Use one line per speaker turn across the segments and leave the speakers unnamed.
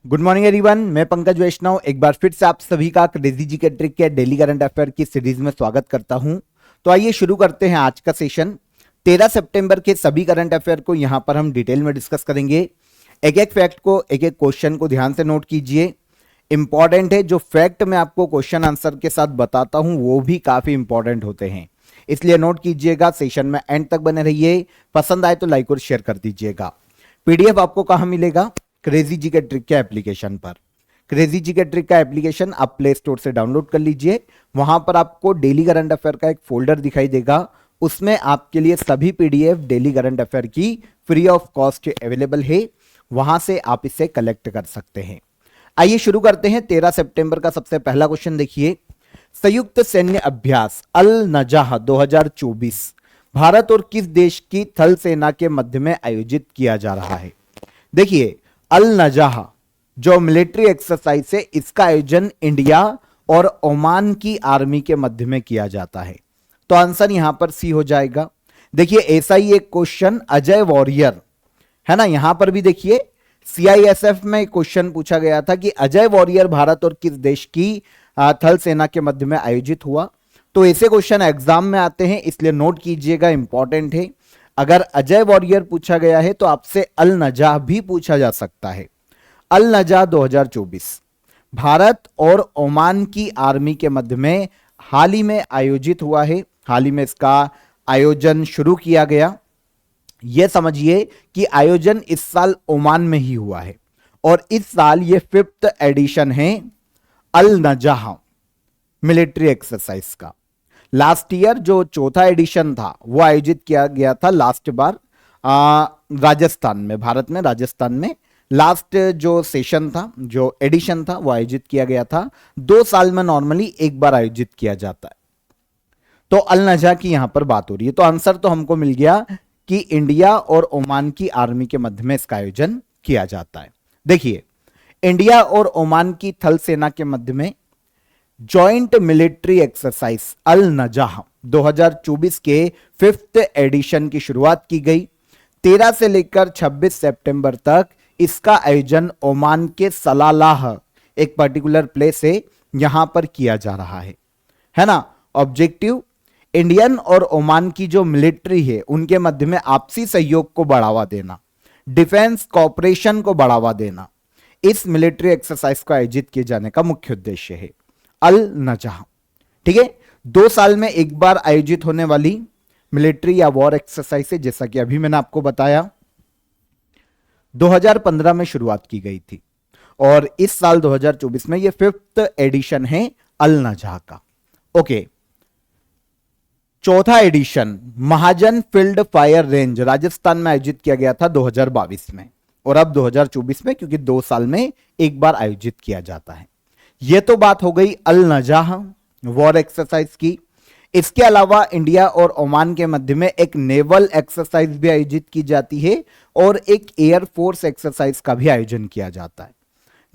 Good morning everyone, मैं पंकज वैष्णव एक बार फिर से आप सभी का क्रेजी जी के ट्रिक के डेली करंट अफेयर की सीरीज में स्वागत करता हूं। तो आइए शुरू करते हैं आज का सेशन। 13 सितंबर के सभी करंट अफेयर को यहां पर हम डिटेल में डिस्कस करेंगे। एक एक फैक्ट को, एक एक क्वेश्चन को ध्यान से नोट कीजिए। इंपॉर्टेंट है, जो फैक्ट मैं आपको क्वेश्चन आंसर के साथ बताता हूं वो भी काफी इंपॉर्टेंट होते हैं, इसलिए नोट कीजिएगा। सेशन में एंड तक बने रहिए। पसंद आए तो लाइक और शेयर कर दीजिएगा। पीडीएफ आपको कहां मिलेगा? क्रेजी जी के ट्रिक के एप्लीकेशन पर। क्रेजी जी के ट्रिक का एप्लीकेशन आप प्ले स्टोर से डाउनलोड कर लीजिए। वहां पर आपको डेली करंट अफेयर का एक फोल्डर दिखाई देगा, उसमें आपके लिए सभी पीडीएफ डेली करंट अफेयर की फ्री ऑफ कॉस्ट अवेलेबल है। वहां से आप इसे कलेक्ट कर सकते हैं। आइए शुरू करते हैं। 13 सितंबर का सबसे पहला क्वेश्चन देखिए। संयुक्त सैन्य अभ्यास अल नजाह 2024 भारत और किस देश की थल सेना के मध्य में आयोजित किया जा रहा है? देखिए, अल नजाह जो मिलिट्री एक्सरसाइज है, इसका आयोजन इंडिया और ओमान की आर्मी के मध्य में किया जाता है। तो आंसर यहां पर सी हो जाएगा। देखिए, ऐसा ही एक क्वेश्चन अजय वॉरियर है ना, यहां पर भी देखिए सीआईएसएफ में क्वेश्चन पूछा गया था कि अजय वॉरियर भारत और किस देश की थल सेना के मध्य में आयोजित हुआ। तो ऐसे क्वेश्चन एग्जाम में आते हैं, इसलिए नोट कीजिएगा, इंपॉर्टेंट है। अगर अजय वॉरियर पूछा गया है तो आपसे अल नजाह भी पूछा जा सकता है। अल नजाह 2024 भारत और ओमान की आर्मी के मध्य में हाल ही में आयोजित हुआ है। हाल ही में इसका आयोजन शुरू किया गया। यह समझिए कि आयोजन इस साल ओमान में ही हुआ है और इस साल यह 5th एडिशन है अल नजाह मिलिट्री एक्सरसाइज का। लास्ट ईयर जो चौथा एडिशन था वो आयोजित किया गया था लास्ट बार राजस्थान में, भारत में राजस्थान में। लास्ट जो सेशन था, जो एडिशन था, वो आयोजित किया गया था। 2 साल में नॉर्मली एक बार आयोजित किया जाता है। तो अल नजाह की यहां पर बात हो रही है। तो आंसर तो हमको मिल गया कि इंडिया और ओमान की आर्मी के मध्य में इसका आयोजन किया जाता है। देखिए, इंडिया और ओमान की थल सेना के मध्य में जॉइंट मिलिट्री एक्सरसाइज अल नजाह 2024 के 5th एडिशन की शुरुआत की गई। 13 से लेकर 26 सितंबर तक इसका आयोजन ओमान के सलालाह, एक पर्टिकुलर प्लेस है, यहां पर किया जा रहा है ना। ऑब्जेक्टिव इंडियन और ओमान की जो मिलिट्री है उनके मध्य में आपसी सहयोग को बढ़ावा देना, डिफेंस कॉपरेशन को बढ़ावा देना, इस मिलिट्री एक्सरसाइज को आयोजित किए जाने का मुख्य उद्देश्य है अल नजाह। ठीक है, 2 साल में एक बार आयोजित होने वाली मिलिट्री या वॉर एक्सरसाइज है, जैसा कि अभी मैंने आपको बताया 2015 में शुरुआत की गई थी और इस साल 2024 में यह 5th एडिशन है अल नजाह का। ओके, चौथा एडिशन महाजन फील्ड फायर रेंज राजस्थान में आयोजित किया गया था 2022 में और अब 2024 में, क्योंकि 2 साल में एक बार आयोजित किया जाता है। यह तो बात हो गई अल नजाह वॉर एक्सरसाइज की। इसके अलावा इंडिया और ओमान के मध्य में एक नेवल एक्सरसाइज भी आयोजित की जाती है और एक एयरफोर्स एक्सरसाइज का भी आयोजन किया जाता है।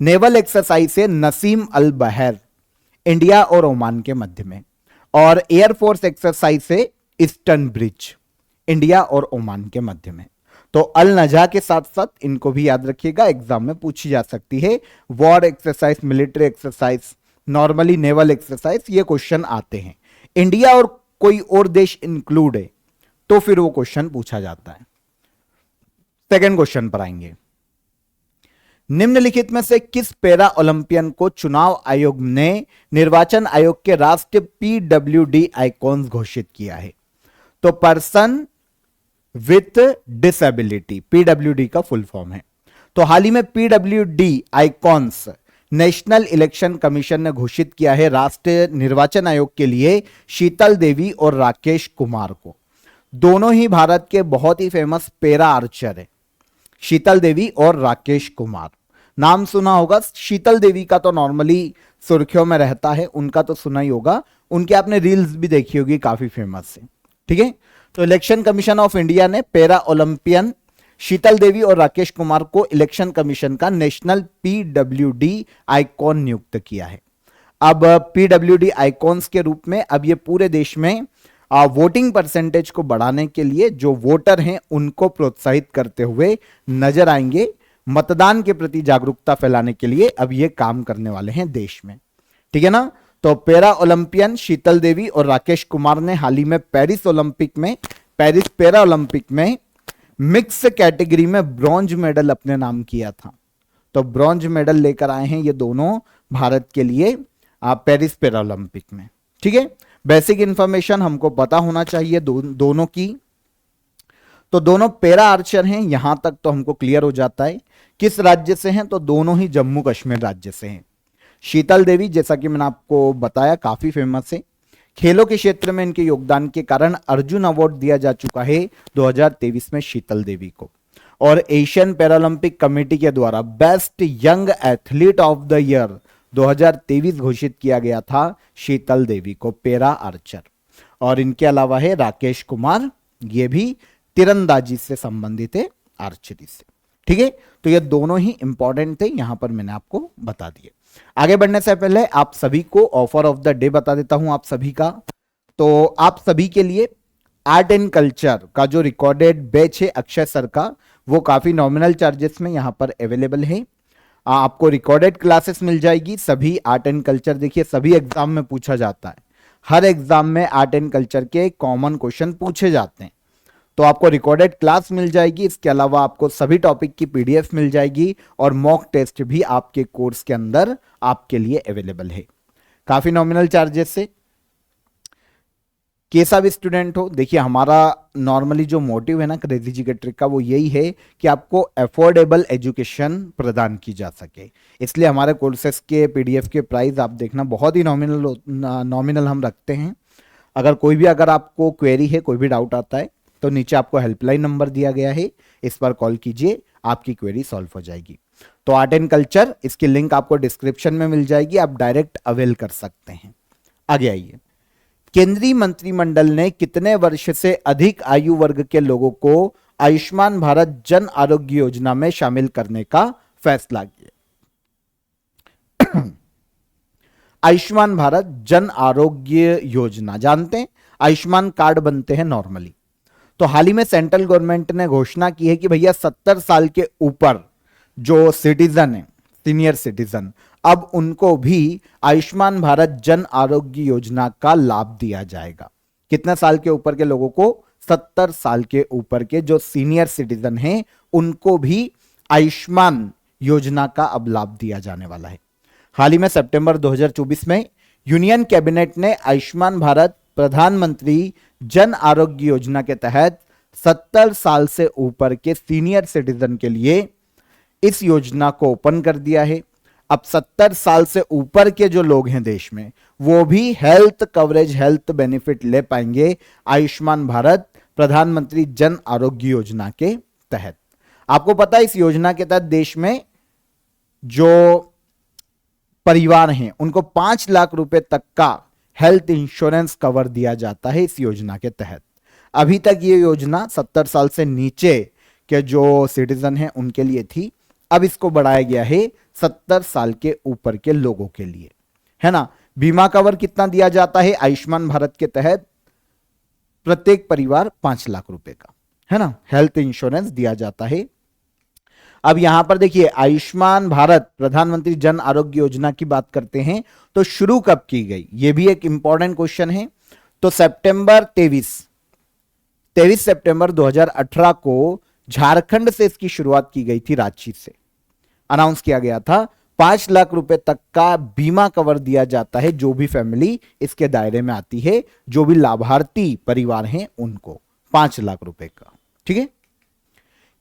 नेवल एक्सरसाइज है नसीम अल बहर, इंडिया और ओमान के मध्य में, और एयरफोर्स एक्सरसाइज है ईस्टर्न ब्रिज, इंडिया और ओमान के मध्य में। तो अल नजाह के साथ साथ इनको भी याद रखिएगा, एग्जाम में पूछी जा सकती है। War exercise, military exercise, normally naval exercise, ये क्वेश्चन आते हैं। इंडिया और कोई और देश इंक्लूड है तो फिर वो क्वेश्चन पूछा जाता है। सेकंड क्वेश्चन पर आएंगे। निम्नलिखित में से किस पैरा ओलंपियन को चुनाव आयोग ने निर्वाचन आयोग के राष्ट्रीय पीडब्ल्यूडी आइकॉन्स घोषित किया है? तो पर्सन विथ डिसेबिलिटी, पीडब्ल्यूडी का फुल फॉर्म है। तो हाल ही में PWD icons national election commission ने घोषित किया है राष्ट्रीय निर्वाचन आयोग के लिए शीतल देवी और राकेश कुमार को। दोनों ही भारत के बहुत ही फेमस पैरा आर्चर है, शीतल देवी और राकेश कुमार। नाम सुना होगा। शीतल देवी का तो नॉर्मली सुर्खियों में रहता है, उनका तो सुना ही होगा, उनके आपने रील्स भी देखी होगी, काफी फेमस है। ठीक है, तो इलेक्शन कमीशन ऑफ इंडिया ने पैरा ओलंपियन शीतल देवी और राकेश कुमार को इलेक्शन कमीशन का नेशनल पीडब्ल्यूडी आइकॉन नियुक्त किया है। अब पीडब्ल्यूडी आइकॉन्स के रूप में अब ये पूरे देश में वोटिंग परसेंटेज को बढ़ाने के लिए जो वोटर हैं उनको प्रोत्साहित करते हुए नजर आएंगे। मतदान के प्रति जागरूकता फैलाने के लिए अब ये काम करने वाले हैं देश में। ठीक है ना। तो पैरा ओलंपियन शीतल देवी और राकेश कुमार ने हाल ही में पेरिस पैरा ओलंपिक में मिक्स कैटेगरी में ब्रॉन्ज मेडल अपने नाम किया था। तो ब्रॉन्ज मेडल लेकर आए हैं ये दोनों भारत के लिए पेरिस पैरा ओलंपिक में। ठीक है, बेसिक इंफॉर्मेशन हमको पता होना चाहिए दोनों की। तो दोनों पैरा आर्चर हैं, यहां तक तो हमको क्लियर हो जाता है। किस राज्य से हैं? तो दोनों ही जम्मू कश्मीर राज्य से हैं। शीतल देवी, जैसा कि मैंने आपको बताया, काफी फेमस है। खेलों के क्षेत्र में इनके योगदान के कारण अर्जुन अवार्ड दिया जा चुका है 2023 में शीतल देवी को। और एशियन पैरालंपिक कमेटी के द्वारा best young athlete of the year 2023 घोषित किया गया था शीतल देवी को, पैरा आर्चर। और इनके अलावा है राकेश कुमार, ये भी तीरंदाजी से संबंधित है, आर्चरी से। ठीक है, तो ये दोनों ही इंपॉर्टेंट थे, यहां पर मैंने आपको बता दिए। आगे बढ़ने से पहले आप सभी को ऑफर ऑफ द डे बता देता हूं आप सभी का। तो आप सभी के लिए आर्ट एंड कल्चर का जो रिकॉर्डेड बैच है अक्षय सर का, वो काफी नॉमिनल चार्जेस में यहां पर अवेलेबल है। आपको रिकॉर्डेड क्लासेस मिल जाएगी सभी आर्ट एंड कल्चर। देखिए, सभी एग्जाम में पूछा जाता है, हर एग्जाम में आर्ट एंड कल्चर के कॉमन क्वेश्चन पूछे जाते हैं। तो आपको रिकॉर्डेड क्लास मिल जाएगी, इसके अलावा आपको सभी टॉपिक की पीडीएफ मिल जाएगी और मॉक टेस्ट भी आपके कोर्स के अंदर आपके लिए अवेलेबल है। काफी नॉमिनल चार्जेस से। कैसा भी स्टूडेंट हो, देखिए हमारा नॉर्मली जो मोटिव है ना क्रेजी जी के ट्रिक का, वो यही है कि आपको अफोर्डेबल एजुकेशन प्रदान की जा सके। इसलिए हमारे कोर्सेस के पीडीएफ के प्राइस आप देखना बहुत ही नॉमिनल हम रखते हैं। अगर आपको क्वेरी है, कोई भी डाउट आता है, तो नीचे आपको हेल्पलाइन नंबर दिया गया है, इस पर कॉल कीजिए, आपकी क्वेरी सॉल्व हो जाएगी। तो आर्ट एंड कल्चर, इसकी लिंक आपको डिस्क्रिप्शन में मिल जाएगी, आप डायरेक्ट अवेल कर सकते हैं। आगे आइए। केंद्रीय मंत्रिमंडल ने कितने वर्ष से अधिक आयु वर्ग के लोगों को आयुष्मान भारत जन आरोग्य योजना में शामिल करने का फैसला किया? आयुष्मान भारत जन आरोग्य योजना जानते हैं, आयुष्मान कार्ड बनते हैं नॉर्मली। तो हाल ही में सेंट्रल गवर्नमेंट ने घोषणा की है कि भैया 70 साल के ऊपर जो सिटीजन है, सीनियर सिटीजन, अब उनको भी आयुष्मान भारत जन आरोग्य योजना का लाभ दिया जाएगा। कितने साल के ऊपर के लोगों को? 70 साल के ऊपर के जो सीनियर सिटीजन हैं उनको भी आयुष्मान योजना का अब लाभ दिया जाने वाला है। हाल ही में सितंबर 2024 में यूनियन कैबिनेट ने आयुष्मान भारत प्रधानमंत्री जन आरोग्य योजना के तहत 70 साल से ऊपर के सीनियर सिटीजन के लिए इस योजना को ओपन कर दिया है। अब 70 साल से ऊपर के जो लोग हैं देश में, वो भी हेल्थ कवरेज, हेल्थ बेनिफिट ले पाएंगे आयुष्मान भारत प्रधानमंत्री जन आरोग्य योजना के तहत। आपको पता है इस योजना के तहत देश में जो परिवार हैं उनको 5 लाख रुपए तक का हेल्थ इंश्योरेंस कवर दिया जाता है इस योजना के तहत। अभी तक ये योजना 70 साल से नीचे के जो सिटीजन हैं उनके लिए थी, अब इसको बढ़ाया गया है 70 साल के ऊपर के लोगों के लिए, है ना। बीमा कवर कितना दिया जाता है आयुष्मान भारत के तहत? प्रत्येक परिवार 5 लाख रुपए का, है ना, हेल्थ इंश्योरेंस दिया जाता है। अब यहां पर देखिए, आयुष्मान भारत प्रधानमंत्री जन आरोग्य योजना की बात करते हैं तो शुरू कब की गई, यह भी एक इंपॉर्टेंट क्वेश्चन है। तो 23 सितंबर 2018 को झारखंड से इसकी शुरुआत की गई थी, रांची से अनाउंस किया गया था। 5 लाख रुपए तक का बीमा कवर दिया जाता है जो भी फैमिली इसके दायरे में आती है, जो भी लाभार्थी परिवार हैं उनको 5 लाख रुपए का। ठीक है।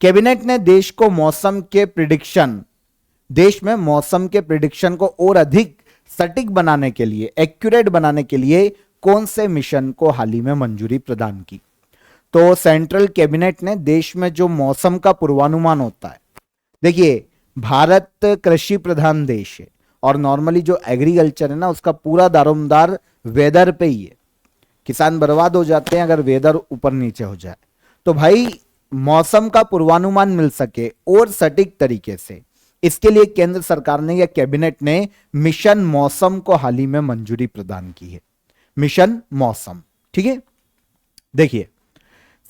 कैबिनेट ने देश में मौसम के प्रिडिक्शन को और अधिक सटीक बनाने के लिए, एक्यूरेट बनाने के लिए कौन से मिशन को हाल ही में मंजूरी प्रदान की? तो सेंट्रल कैबिनेट ने देश में जो मौसम का पूर्वानुमान होता है, देखिए भारत कृषि प्रधान देश है और नॉर्मली जो एग्रीकल्चर है ना उसका पूरा दारोमदार वेदर पे ही है। किसान बर्बाद हो जाते हैं अगर वेदर ऊपर नीचे हो जाए। तो भाई मौसम का पूर्वानुमान मिल सके और सटीक तरीके से, इसके लिए केंद्र सरकार ने या कैबिनेट ने मिशन मौसम को हाल ही में मंजूरी प्रदान की है। मिशन मौसम, ठीक है। देखिए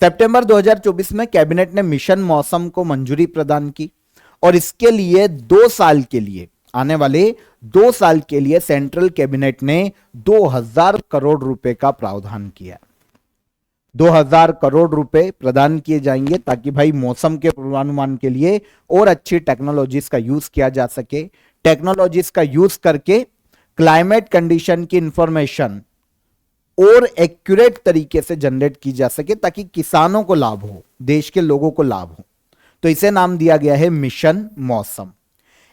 सितंबर 2024 में कैबिनेट ने मिशन मौसम को मंजूरी प्रदान की और इसके लिए 2 साल के लिए, आने वाले 2 साल के लिए सेंट्रल कैबिनेट ने 2000 करोड़ रुपए का प्रावधान किया। 2000 करोड़ रुपए प्रदान किए जाएंगे ताकि भाई मौसम के पूर्वानुमान के लिए और अच्छी टेक्नोलॉजीज का यूज किया जा सके। टेक्नोलॉजीज का यूज करके क्लाइमेट कंडीशन की इंफॉर्मेशन और एक्यूरेट तरीके से जनरेट की जा सके ताकि किसानों को लाभ हो, देश के लोगों को लाभ हो। तो इसे नाम दिया गया है मिशन मौसम।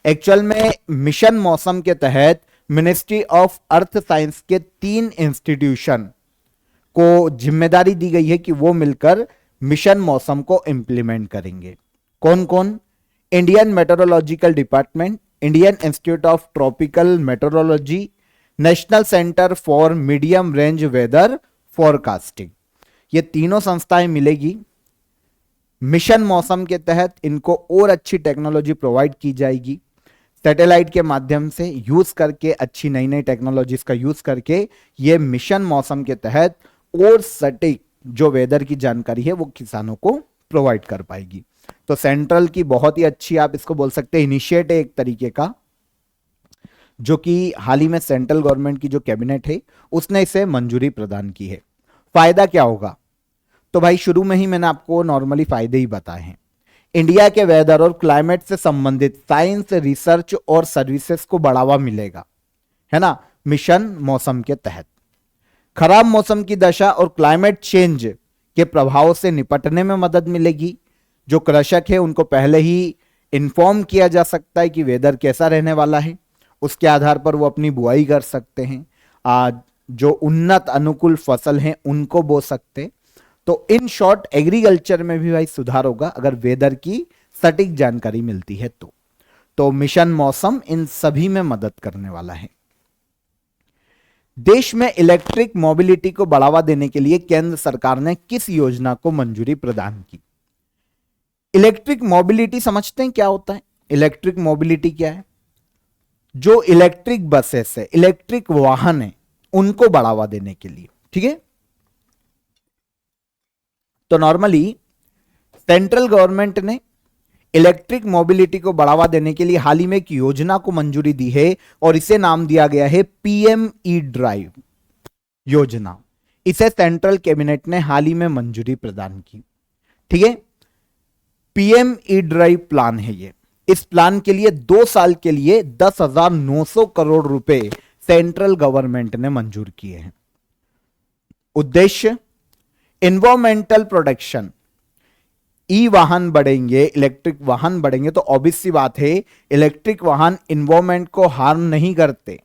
एक्चुअल में मिशन मौसम के तहत मिनिस्ट्री ऑफ अर्थ साइंस के 3 इंस्टीट्यूशन को जिम्मेदारी दी गई है कि वो मिलकर मिशन मौसम को इंप्लीमेंट करेंगे। कौन कौन? Indian meteorological department, Indian institute of tropical meteorology, national centre for medium range weather forecasting. ये तीनों संस्थाएं मिलेगी। मिशन मौसम के तहत इनको और अच्छी टेक्नोलॉजी प्रोवाइड की जाएगी। सैटेलाइट के माध्यम से यूज करके, अच्छी नई नई टेक्नोलॉजीज का यूज करके ये मिशन मौसम के तहत और सटीक जो वेदर की जानकारी है वो किसानों को प्रोवाइड कर पाएगी। तो सेंट्रल की बहुत ही अच्छी, आप इसको बोल सकते हैं, इनिशिएट है एक तरीके का, जो कि हाल ही में सेंट्रल गवर्नमेंट की जो कैबिनेट है उसने इसे मंजूरी प्रदान की है। फायदा क्या होगा? तो भाई शुरू में ही मैंने आपको नॉर्मली फायदे ही बताए हैं। इंडिया के वेदर और क्लाइमेट से संबंधित साइंस, रिसर्च और सर्विसेज को बढ़ावा मिलेगा, है ना, मिशन मौसम के तहत। खराब मौसम की दशा और क्लाइमेट चेंज के प्रभाव से निपटने में मदद मिलेगी। जो कृषक है उनको पहले ही इन्फॉर्म किया जा सकता है कि वेदर कैसा रहने वाला है, उसके आधार पर वो अपनी बुआई कर सकते हैं। जो उन्नत अनुकूल फसल हैं उनको बो सकते। तो इन शॉर्ट एग्रीकल्चर में भी भाई सुधार होगा अगर वेदर की सटीक जानकारी मिलती है तो मिशन मौसम इन सभी में मदद करने वाला है। देश में इलेक्ट्रिक मोबिलिटी को बढ़ावा देने के लिए केंद्र सरकार ने किस योजना को मंजूरी प्रदान की? इलेक्ट्रिक मोबिलिटी समझते हैं क्या होता है? इलेक्ट्रिक मोबिलिटी क्या है? जो इलेक्ट्रिक बसेस है, इलेक्ट्रिक वाहन है, उनको बढ़ावा देने के लिए, ठीक है। तो नॉर्मली सेंट्रल गवर्नमेंट ने इलेक्ट्रिक मोबिलिटी को बढ़ावा देने के लिए हाल ही में एक योजना को मंजूरी दी है और इसे नाम दिया गया है पीएम ई ड्राइव योजना। इसे सेंट्रल कैबिनेट ने हाल ही में मंजूरी प्रदान की, ठीक है। पीएम ई ड्राइव प्लान है ये। इस प्लान के लिए 2 साल के लिए 10,900 करोड़ रुपए सेंट्रल गवर्नमेंट ने मंजूर किए हैं। उद्देश्य एनवायरमेंटल प्रोटेक्शन। ई वाहन बढ़ेंगे, इलेक्ट्रिक वाहन बढ़ेंगे तो ऑब्वियस सी बात है इलेक्ट्रिक वाहन एनवायरमेंट को हार्म नहीं करते,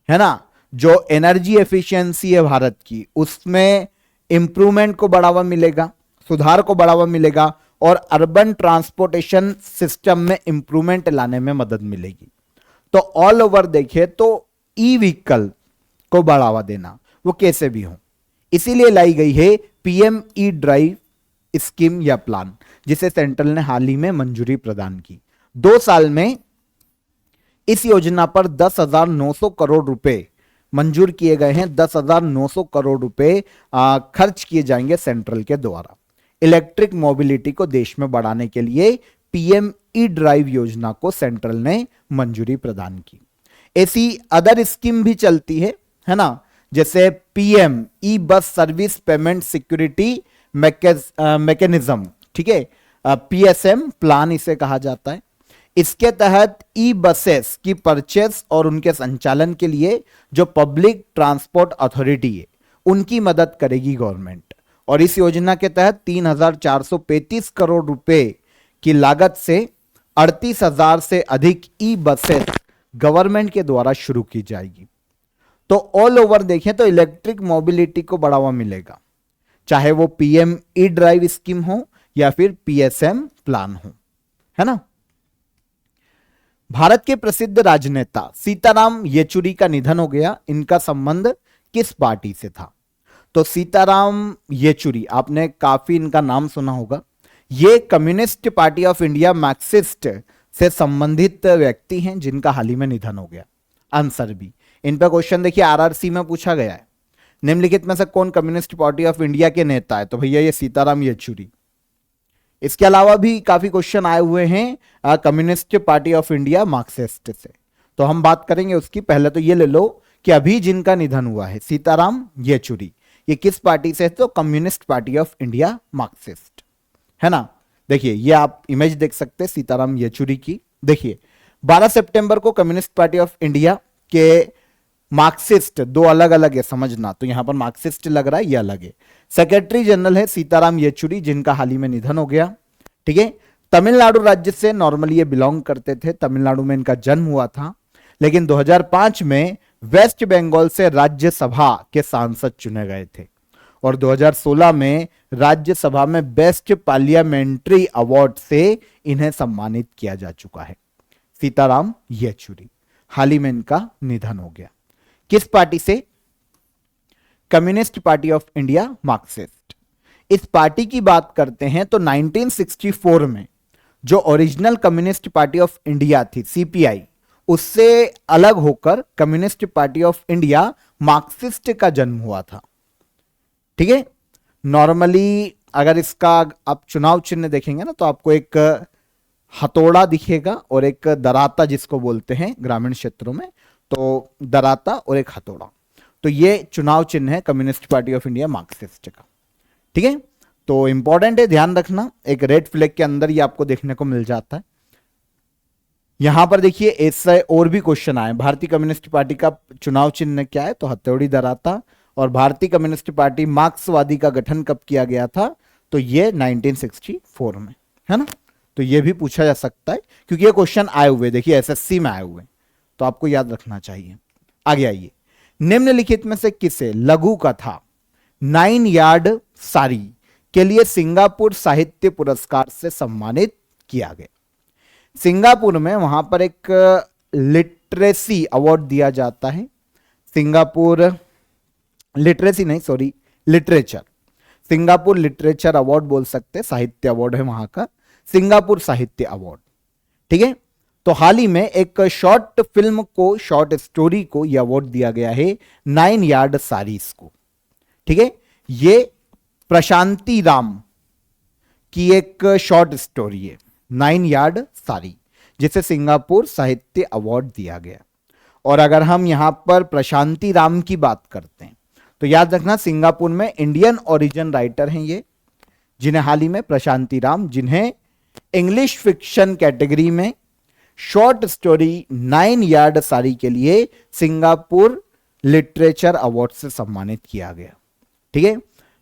है ना। जो एनर्जी एफिशिएंसी है भारत की, उसमें इंप्रूवमेंट को बढ़ावा मिलेगा, सुधार को बढ़ावा मिलेगा और अर्बन ट्रांसपोर्टेशन सिस्टम में इंप्रूवमेंट लाने में मदद मिलेगी। तो ऑल ओवर देखें तो ई व्हीकल को बढ़ावा देना वो कैसे भी हो, इसीलिए लाई गई है पीएम ई ड्राइव स्कीम या प्लान, जिसे सेंट्रल ने हाल ही में मंजूरी प्रदान की। 2 साल में इस योजना पर 10,900 करोड़ रुपए मंजूर किए गए हैं। 10,900 करोड़ रुपए खर्च किए जाएंगे सेंट्रल के द्वारा इलेक्ट्रिक मोबिलिटी को देश में बढ़ाने के लिए। पीएम ई ड्राइव योजना को सेंट्रल ने मंजूरी प्रदान की। ऐसी अदर स्कीम भी चलती है ना, जैसे पीएम ई bus service payment security mechanism, ठीक है, पीएसएम प्लान इसे कहा जाता है। इसके तहत ई बसेस की परचेस और उनके संचालन के लिए जो पब्लिक ट्रांसपोर्ट अथॉरिटी है उनकी मदद करेगी गवर्नमेंट। और इस योजना के तहत 3,435 करोड़ रुपए की लागत से 38,000 से अधिक ई बसेस गवर्नमेंट के द्वारा शुरू की जाएगी। तो ऑल ओवर देखें तो इलेक्ट्रिक मोबिलिटी को बढ़ावा मिलेगा, चाहे वो पीएम ई ड्राइव स्कीम हो या फिर पीएसएम प्लान हो, है ना। भारत के प्रसिद्ध राजनेता सीताराम येचुरी का निधन हो गया। इनका संबंध किस पार्टी से था? तो सीताराम येचुरी, आपने काफी इनका नाम सुना होगा। ये communist party of India Marxist से संबंधित व्यक्ति हैं जिनका हाल ही में निधन हो गया। आंसर भी इन पर क्वेश्चन देखिए आरआरसी में पूछा गया है, निम्नलिखित में से कौन कम्युनिस्ट पार्टी ऑफ इंडिया के नेता है? तो भैया ये सीताराम येचुरी, इसके अलावा भी काफी क्वेश्चन आए हुए हैं communist party of India Marxist से, तो हम बात करेंगे उसकी। पहले तो ये ले लो कि अभी जिनका निधन हुआ है सीताराम येचुरी, ये किस पार्टी से है? तो communist party of India Marxist, है ना। देखिए ये आप इमेज देख सकते हैं सीताराम येचुरी की। देखिए 12 सितंबर को कम्युनिस्ट पार्टी ऑफ इंडिया के मार्क्सिस्ट, दो अलग अलग है समझना, तो यहां पर मार्क्सिस्ट लग रहा है, ये अलग है। सेक्रेटरी जनरल है सीताराम येचुरी, जिनका हाल ही में निधन हो गया। ठीक है, तमिलनाडु राज्य से नॉर्मली ये बिलोंग करते थे, तमिलनाडु में इनका जन्म हुआ था, लेकिन 2005 में वेस्ट बंगाल से राज्यसभा के सांसद चुने गए थे और 2016 में राज्यसभा में बेस्ट पार्लियामेंट्री अवार्ड से इन्हें सम्मानित किया जा चुका है। सीताराम येचुरी, हाल ही में इनका निधन हो गया। किस पार्टी से? Communist party of India Marxist. इस पार्टी की बात करते हैं तो 1964 में जो original communist party of India थी सीपीआई, उससे अलग होकर communist party of India Marxist का जन्म हुआ था। ठीक है, नॉर्मली अगर इसका आप चुनाव चिन्ह देखेंगे ना तो आपको एक हथौड़ा दिखेगा और एक दराता जिसको बोलते हैं ग्रामीण क्षेत्रों में, तो दराता और एक हथौड़ा, तो ये चुनाव चिन्ह है communist party of India Marxist का। ठीक है, तो इंपॉर्टेंट है, ध्यान रखना, एक रेड फ्लैग के अंदर ये आपको देखने को मिल जाता है। यहां पर देखिए ऐसे और भी क्वेश्चन आए। भारतीय कम्युनिस्ट पार्टी का चुनाव चिन्ह क्या है? तो हथौड़ी दराता। और भारतीय कम्युनिस्ट पार्टी मार्क्सवादी का गठन कब किया गया था? तो ये 1964 में, है ना। तो ये भी पूछा जा सकता है क्योंकि ये क्वेश्चन आए हुए, देखिए एसएससी में आए हुए, तो आपको याद रखना चाहिए। आगे आइए, निम्नलिखित में से किसे लघु कथा 9 यार्ड सारी के लिए सिंगापुर साहित्य पुरस्कार से सम्मानित किया गया? सिंगापुर में वहां पर एक लिटरेसी अवार्ड दिया जाता है। सिंगापुर लिटरेसी नहीं, sorry, literature, Singapore literature award बोल सकते, साहित्य अवार्ड है वहां का, सिंगापुर साहित्य अवार्ड। ठीक है, तो हाल ही में एक शॉर्ट फिल्म को, शॉर्ट स्टोरी को यह अवार्ड दिया गया है 9 यार्ड सारीज को। ठीक है, ये प्रशांति राम की एक शॉर्ट स्टोरी है 9 यार्ड सारी, जिसे सिंगापुर साहित्य अवार्ड दिया गया। और अगर हम यहां पर प्रशांति राम की बात करते हैं तो याद रखना सिंगापुर में इंडियन ओरिजिन राइटर हैं ये, जिन्हें हाल ही में प्रशांति राम, जिन्हें इंग्लिश फिक्शन कैटेगरी में शॉर्ट स्टोरी 9 यार्ड सारी के लिए सिंगापुर लिटरेचर अवार्ड से सम्मानित किया गया। ठीक है,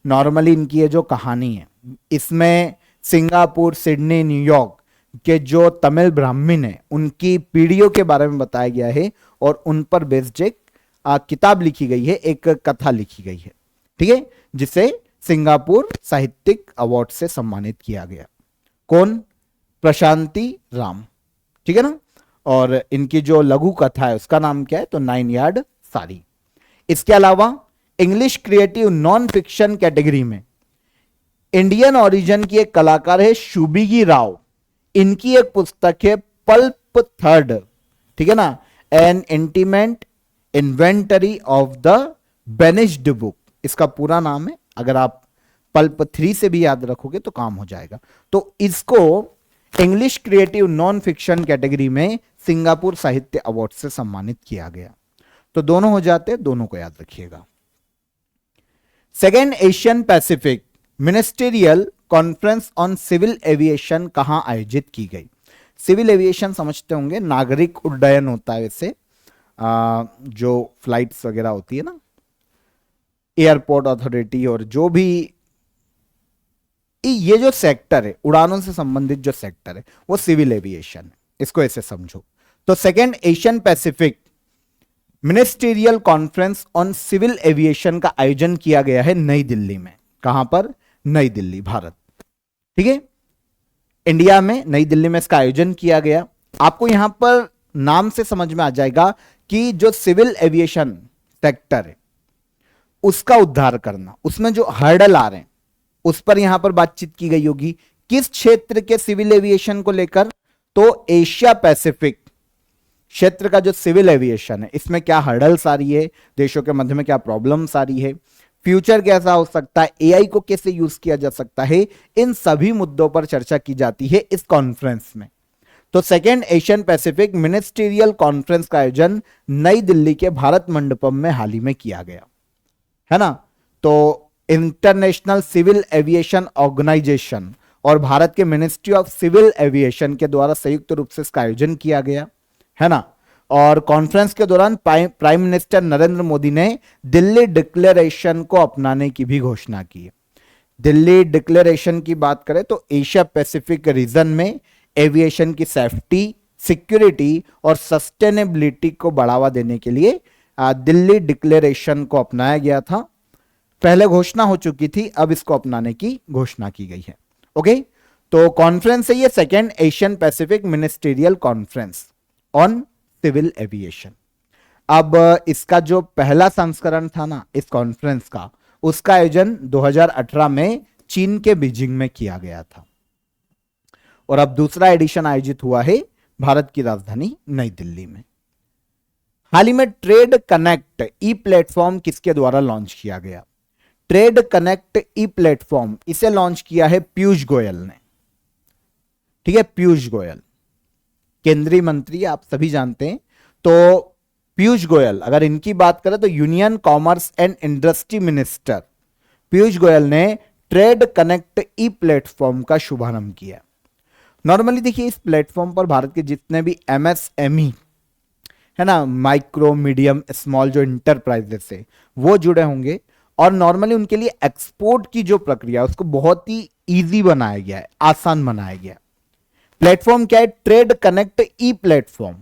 नॉर्मली इनकी ये जो कहानी है इसमें सिंगापुर, सिडनी, न्यूयॉर्क के जो तमिल ब्राह्मण हैं उनकी पीढ़ियों के बारे में बताया गया है और उन पर बेस्ड एक किताब लिखी गई है, एक कथा लिखी गई है। ठीक है, जिसे सिंगापुर साहित्यिक अवार्ड से सम्मानित किया गया। कौन? प्रशांति राम। ठीक है ना। और इनकी जो लघु कथा है उसका नाम क्या है? तो 9 यार्ड सारी। इसके अलावा English creative non fiction category में इंडियन ओरिजिन की एक कलाकार है शुबिगी राव, इनकी एक पुस्तक है पल्प थर्ड। ठीक है ना, an intimate inventory of the banished book, इसका पूरा नाम है। अगर आप पल्प 3 से भी याद रखोगे तो काम हो जाएगा। तो इसको English creative non fiction category में सिंगापुर साहित्य अवार्ड से सम्मानित किया गया। तो दोनों हो जाते, दोनों को याद रखिएगा। Second Asian Pacific ministerial conference on civil aviation कहां आयोजित की गई? सिविल एविएशन समझते होंगे, नागरिक उड्डयन होता है वैसे, जो फ्लाइट्स वगैरह होती है ना, एयरपोर्ट अथॉरिटी और जो भी ये जो सेक्टर है, उड़ानों से संबंधित जो सेक्टर है वो सिविल एविएशन है, इसको ऐसे समझो। तो second Asian Pacific ministerial conference on civil aviation का आयोजन किया गया है नई दिल्ली में। कहां पर? नई दिल्ली, भारत। ठीक है, इंडिया में नई दिल्ली में इसका आयोजन किया गया। आपको यहां पर नाम से समझ में आ जाएगा कि जो सिविल एविएशन सेक्टर है उसका उद्धार करना, उसमें जो हर्डल आ रहे हैं उस पर यहां पर बातचीत की गई होगी। किस क्षेत्र के सिविल एविएशन को लेकर? तो एशिया पैसिफिक क्षेत्र का जो सिविल एविएशन है इसमें क्या हर्डल्स आ रही है, देशों के मध्य में क्या प्रॉब्लम्स आ रही है, फ्यूचर कैसा हो सकता है, एआई को कैसे यूज किया जा सकता है, इन सभी मुद्दों पर चर्चा की जाती है इस कॉन्फ्रेंस में। तो second Asian Pacific ministerial conference का आयोजन नई दिल्ली के भारत मंडपम में हाल ही में किया गया है ना। तो इंटरनेशनल सिविल एविएशन ऑर्गेनाइजेशन और भारत के मिनिस्ट्री ऑफ सिविल एविएशन के द्वारा संयुक्त रूप से इसका आयोजन किया गया है ना। और कॉन्फ्रेंस के दौरान प्राइम मिनिस्टर नरेंद्र मोदी ने दिल्ली डिक्लेरेशन को अपनाने की भी घोषणा की है। दिल्ली डिक्लेरेशन की बात करें तो एशिया पैसिफिक रीजन में एविएशन की सेफ्टी, सिक्योरिटी और सस्टेनेबिलिटी को बढ़ावा देने के लिए दिल्ली डिक्लेरेशन को अपनाया गया था। पहले घोषणा हो चुकी थी, अब इसको अपनाने की घोषणा की गई है। ओके, तो कॉन्फ्रेंस है ये second Asian Pacific ministerial conference on civil aviation. अब इसका जो पहला संस्करण था ना इस कॉन्फ्रेंस का, उसका आयोजन 2018 में चीन के बीजिंग में किया गया था और अब दूसरा एडिशन आयोजित हुआ है भारत की राजधानी नई दिल्ली में। हाल ही में ट्रेड कनेक्ट ई प्लेटफॉर्म किसके द्वारा लॉन्च किया गया? ट्रेड कनेक्ट ई प्लेटफॉर्म इसे लॉन्च किया है पीयूष गोयल ने। ठीक है, पीयूष गोयल केंद्रीय मंत्री, आप सभी जानते हैं। तो पीयूष गोयल, अगर इनकी बात करें तो union commerce and industry minister Piyush Goyal ने ट्रेड कनेक्ट ई प्लेटफॉर्म का शुभारंभ किया। नॉर्मली देखिए, इस प्लेटफॉर्म पर भारत के जितने भी एमएसएमई है ना, माइक्रो मीडियम स्मॉल जो इंटरप्राइजेस है, वो जुड़े होंगे और नॉर्मली उनके लिए एक्सपोर्ट की जो प्रक्रिया है उसको बहुत ही इजी बनाया गया है, आसान बनाया गया है। प्लेटफॉर्म क्या है? ट्रेड कनेक्ट ई प्लेटफॉर्म।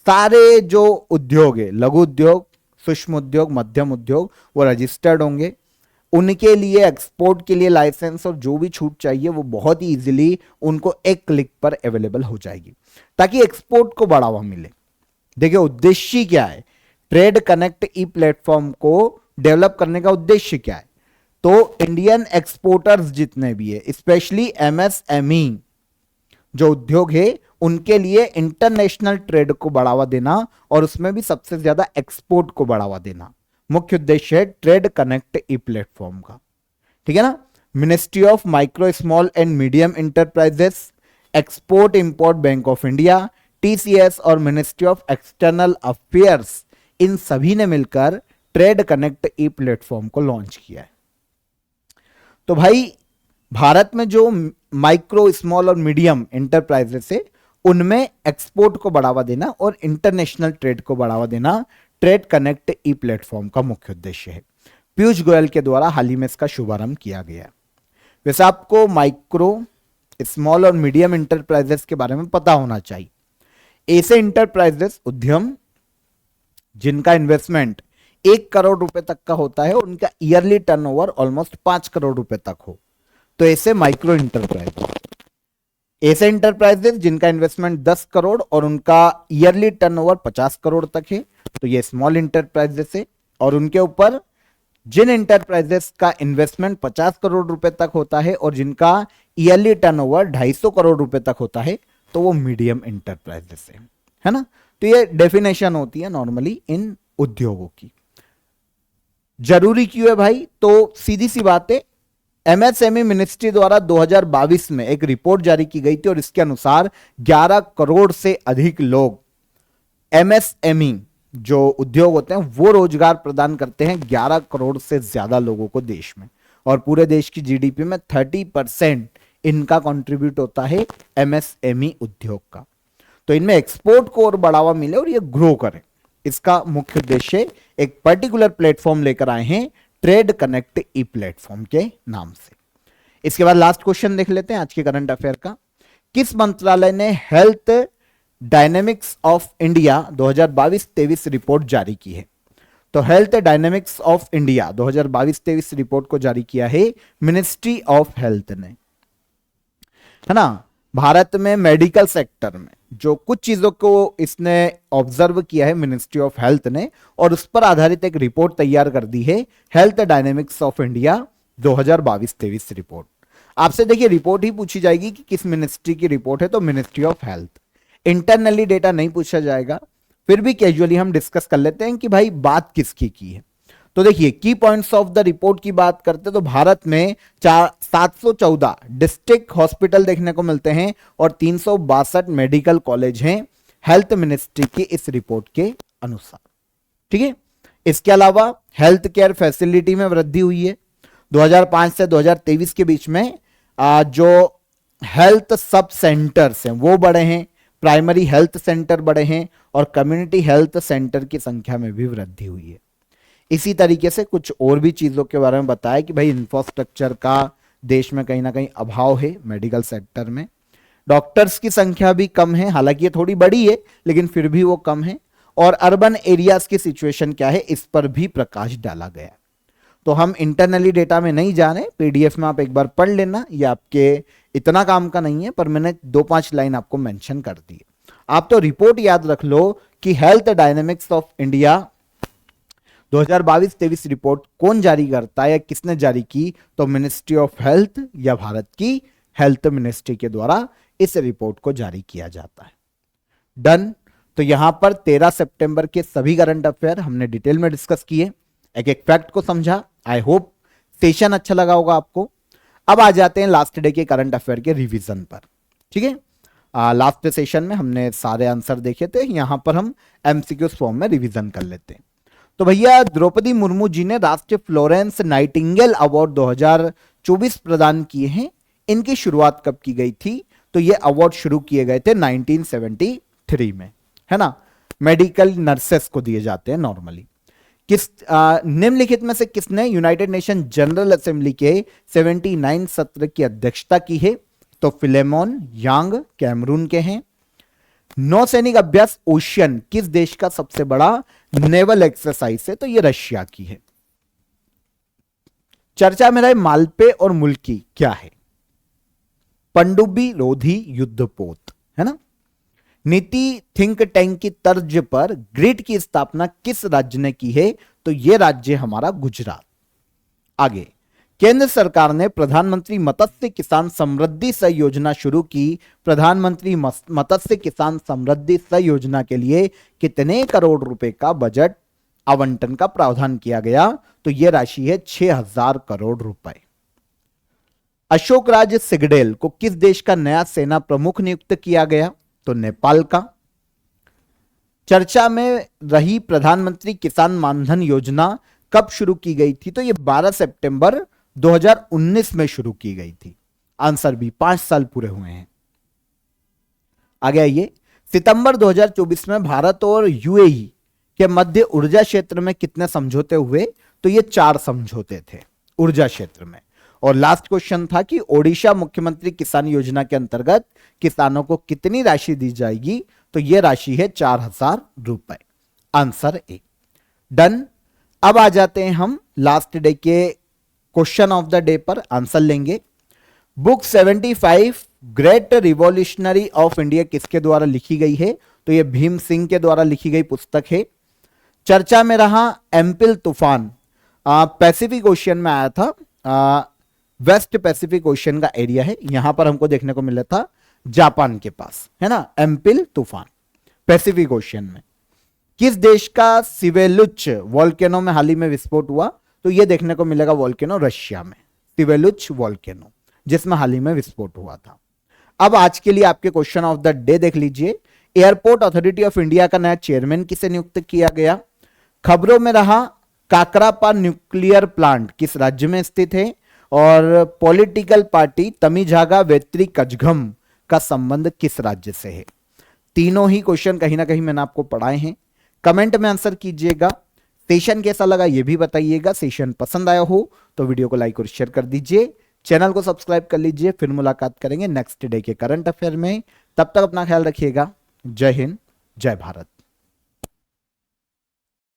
सारे जो उद्योग है, लघु उद्योग, सूक्ष्म उद्योग, मध्यम उद्योग, वो रजिस्टर्ड होंगे। उनके लिए एक्सपोर्ट के लिए लाइसेंस और जो भी छूट चाहिए वो बहुत ही इजीली उनको एक क्लिक पर अवेलेबल हो जाएगी, ताकि एक्सपोर्ट को बढ़ावा मिले। देखिए उद्देश्य क्या है, ट्रेड कनेक्ट ई प्लेटफॉर्म को डेवलप करने का उद्देश्य क्या है? तो इंडियन एक्सपोर्टर्स जितने भी है, स्पेशली एमएसएमई जो उद्योग है, उनके लिए इंटरनेशनल ट्रेड को बढ़ावा देना और उसमें भी सबसे ज्यादा एक्सपोर्ट को बढ़ावा देना मुख्य उद्देश्य है ट्रेड कनेक्ट ई प्लेटफॉर्म का। ठीक है ना। Ministry of micro small and medium enterprises, export import bank of India, TCS और मिनिस्ट्री ऑफ एक्सटर्नल अफेयर्स, इन सभी ने मिलकर ट्रेड कनेक्ट ई प्लेटफॉर्म को लॉन्च किया है। तो भाई भारत में जो माइक्रो स्मॉल और मीडियम इंटरप्राइजेस है, उनमें एक्सपोर्ट को बढ़ावा देना और इंटरनेशनल ट्रेड को बढ़ावा देना ट्रेड कनेक्ट ई प्लेटफॉर्म का मुख्य उद्देश्य है। पीयूष गोयल के द्वारा हाल ही में इसका शुभारंभ किया गया। वैसे आपको माइक्रो स्मॉल और मीडियम इंटरप्राइजेस के बारे में पता होना चाहिए। ऐसे इंटरप्राइजेस, उद्यम जिनका इन्वेस्टमेंट 1 करोड़ रुपए तक का होता है और उनका ईयरली टर्नओवर ऑलमोस्ट 5 करोड़ रुपए तक हो, तो ऐसे माइक्रो इंटरप्राइजेस। ऐसे इंटरप्राइजेस जिनका इन्वेस्टमेंट 10 करोड़ और उनका ईयरली टर्नओवर 50 करोड़ तक है, तो ये स्मॉल इंटरप्राइजेस है। और उनके ऊपर जिन इंटरप्राइजेस का इन्वेस्टमेंट 50 करोड़ रुपए तक होता है और जिनका ईयरली टर्नओवर 250 करोड़ रुपए तक होता है, तो वो मीडियम इंटरप्राइजेस है ना। तो ये डेफिनेशन होती है नॉर्मली इन उद्योगों की। जरूरी क्यों है भाई? तो सीधी सी बात है, एमएसएमई मिनिस्ट्री द्वारा 2022 में एक रिपोर्ट जारी की गई थी और इसके अनुसार 11 करोड़ से अधिक लोग, एमएसएमई जो उद्योग होते हैं, वो रोजगार प्रदान करते हैं 11 करोड़ से ज्यादा लोगों को देश में, और पूरे देश की जीडीपी में 30% इनका कंट्रीब्यूट होता है एमएसएमई उद्योग का। तो इनमें एक्सपोर्ट को और बढ़ावा मिले और ये ग्रो करे, इसका मुख्य उद्देश्य एक पर्टिकुलर प्लेटफॉर्म लेकर आए हैं, ट्रेड कनेक्ट ई प्लेटफॉर्म के नाम से। इसके बाद लास्ट क्वेश्चन देख लेते हैं आज के करंट अफेयर का। किस मंत्रालय ने health dynamics of India 2022-23 report जारी की है? तो health dynamics of India 2022-23 report को जारी किया है मिनिस्ट्री ऑफ हेल्थ ने, है ना। भारत में मेडिकल सेक्टर में जो कुछ चीजों को इसने ऑब्जर्व किया है मिनिस्ट्री ऑफ हेल्थ ने, और उस पर आधारित एक रिपोर्ट तैयार कर दी है, health dynamics of India 2022-23 report. आपसे देखिए रिपोर्ट ही पूछी जाएगी कि किस मिनिस्ट्री की रिपोर्ट है, तो ministry of health. Internally data नहीं पूछा जाएगा, फिर भी कैजुअली हम डिस्कस कर लेते हैं कि भाई बात किसकी की है। तो देखिए की पॉइंट्स ऑफ द रिपोर्ट की बात करते तो भारत में 714 डिस्ट्रिक्ट हॉस्पिटल देखने को मिलते हैं और 362 मेडिकल कॉलेज हैं हेल्थ मिनिस्ट्री की इस रिपोर्ट के अनुसार। ठीक है, इसके अलावा हेल्थ केयर फैसिलिटी में वृद्धि हुई है। 2005 से 2023 के बीच में जो हेल्थ सब सेंटर्स हैं वो बढ़े हैं, प्राइमरी हेल्थ सेंटर बढ़े हैं और कम्युनिटी हेल्थ सेंटर की संख्या में भी वृद्धि हुई है। इसी तरीके से कुछ और भी चीजों के बारे में बताया कि भाई इंफ्रास्ट्रक्चर का देश में कहीं ना कहीं अभाव है मेडिकल सेक्टर में। डॉक्टर्स की संख्या भी कम है, हालांकि ये थोड़ी बड़ी है लेकिन फिर भी वो कम है। और अर्बन एरियाज की सिचुएशन क्या है इस पर भी प्रकाश डाला गया। तो हम इंटरनली डेटा में नहीं जा रहे, पीडीएफ में आप एक बार पढ़ लेना, ये आपके इतना काम का नहीं है पर मैंने 2-5 लाइन आपको मेंशन कर दी। आप तो रिपोर्ट याद रख लो कि health dynamics of India 2022-23 report कौन जारी करता है या किसने जारी की, तो मिनिस्ट्री ऑफ हेल्थ या भारत की हेल्थ मिनिस्ट्री के द्वारा इस रिपोर्ट को जारी किया जाता है। डन। तो यहां पर 13 सितंबर के सभी करंट अफेयर हमने डिटेल में डिस्कस किए, एक एक फैक्ट को समझा। आई होप सेशन अच्छा लगा होगा आपको। अब आ जाते हैं लास्ट डे के करंट अफेयर के रिवीजन पर। ठीक है, लास्ट सेशन में हमने सारे आंसर देखे थे, यहां पर हम एमसीक्यूज फॉर्म में रिवीजन कर लेते हैं। तो भैया द्रौपदी मुर्मू जी ने राष्ट्रीय फ्लोरेंस नाइटिंगेल अवार्ड 2024 प्रदान किए हैं। इनकी शुरुआत कब की गई थी, तो ये अवार्ड शुरू किए गए थे 1973 में, है ना। मेडिकल नर्सेस को दिए जाते हैं नॉर्मली। किस निम्नलिखित में से किसने यूनाइटेड नेशन जनरल असेंबली के 79 सत्र की अध्यक्षता की है, तो फिलेमोन यांग कैमरून के हैं। नौसैनिक अभ्यास ओशियन किस देश का सबसे बड़ा नेवल एक्सरसाइज है, तो ये रशिया की है। चर्चा में रहे मालपे और मुल्की क्या है, पनडुब्बी रोधी युद्धपोत, है ना। नीति थिंक टैंक की तर्ज पर ग्रिड की स्थापना किस राज्य ने की है, तो यह राज्य हमारा गुजरात। आगे, केंद्र सरकार ने प्रधानमंत्री मत्स्य किसान समृद्धि सह योजना शुरू की। प्रधानमंत्री मत्स्य किसान समृद्धि सह योजना के लिए कितने करोड़ रुपए का बजट आवंटन का प्रावधान किया गया, तो यह राशि है 6000 करोड़ रुपए। अशोक राज सिगडेल को किस देश का नया सेना प्रमुख नियुक्त किया गया, तो नेपाल का। चर्चा में रही प्रधानमंत्री किसान मानधन योजना कब शुरू की गई थी, तो यह 12 सितंबर 2019 में शुरू की गई थी। आंसर भी 5 साल पूरे हुए हैं। आगे आइए, सितंबर 2024 में भारत और यूएई के मध्य ऊर्जा क्षेत्र में कितने समझौते हुए, तो ये 4 समझौते थे ऊर्जा क्षेत्र में। और लास्ट क्वेश्चन था कि ओडिशा मुख्यमंत्री किसान योजना के अंतर्गत किसानों को कितनी राशि दी जाएगी, तो यह राशि है 4000 रुपए। Answer A. डन। अब आ जाते हैं हम लास्ट डे के क्वेश्चन ऑफ द डे पर आंसर लेंगे। Book 75 great revolutionary of India किसके द्वारा लिखी गई है, तो यह भीम सिंह के द्वारा लिखी गई पुस्तक है। चर्चा में रहा एम्पिल तूफान पैसिफिक ओशियन में आया था, वेस्ट पैसिफिक ओशियन का एरिया है, यहां पर हमको देखने को मिला था जापान के पास, है ना। एम्पिल तूफान पैसिफिक ओशियन में। किस देश का सिवेलुच वॉल्केनो में हाल ही में विस्फोट हुआ, तो यह देखने को मिलेगा वॉल्केनो रशिया में, सिवेलुच वॉल्केनो जिसमें हाल ही में विस्फोट हुआ था। अब आज के लिए आपके क्वेश्चन ऑफ द डे देख लीजिए। एयरपोर्ट अथॉरिटी ऑफ इंडिया का नया चेयरमैन किसे नियुक्त किया गया। खबरों में रहा काकरापा न्यूक्लियर प्लांट किस राज्य में स्थित है, और पॉलिटिकल पार्टी तमिझागा वेत्री कजघम का संबंध किस राज्य से है। तीनों ही क्वेश्चन कहीं ना कहीं मैंने आपको पढ़ाए हैं। कमेंट में आंसर कीजिएगा। सेशन कैसा लगा ये भी बताइएगा। सेशन पसंद आया हो तो वीडियो को लाइक और शेयर कर दीजिए, चैनल को सब्सक्राइब कर लीजिए। फिर मुलाकात करेंगे नेक्स्ट डे के करंट अफेयर में। तब तक अपना ख्याल रखिएगा। जय हिंद, जय भारत।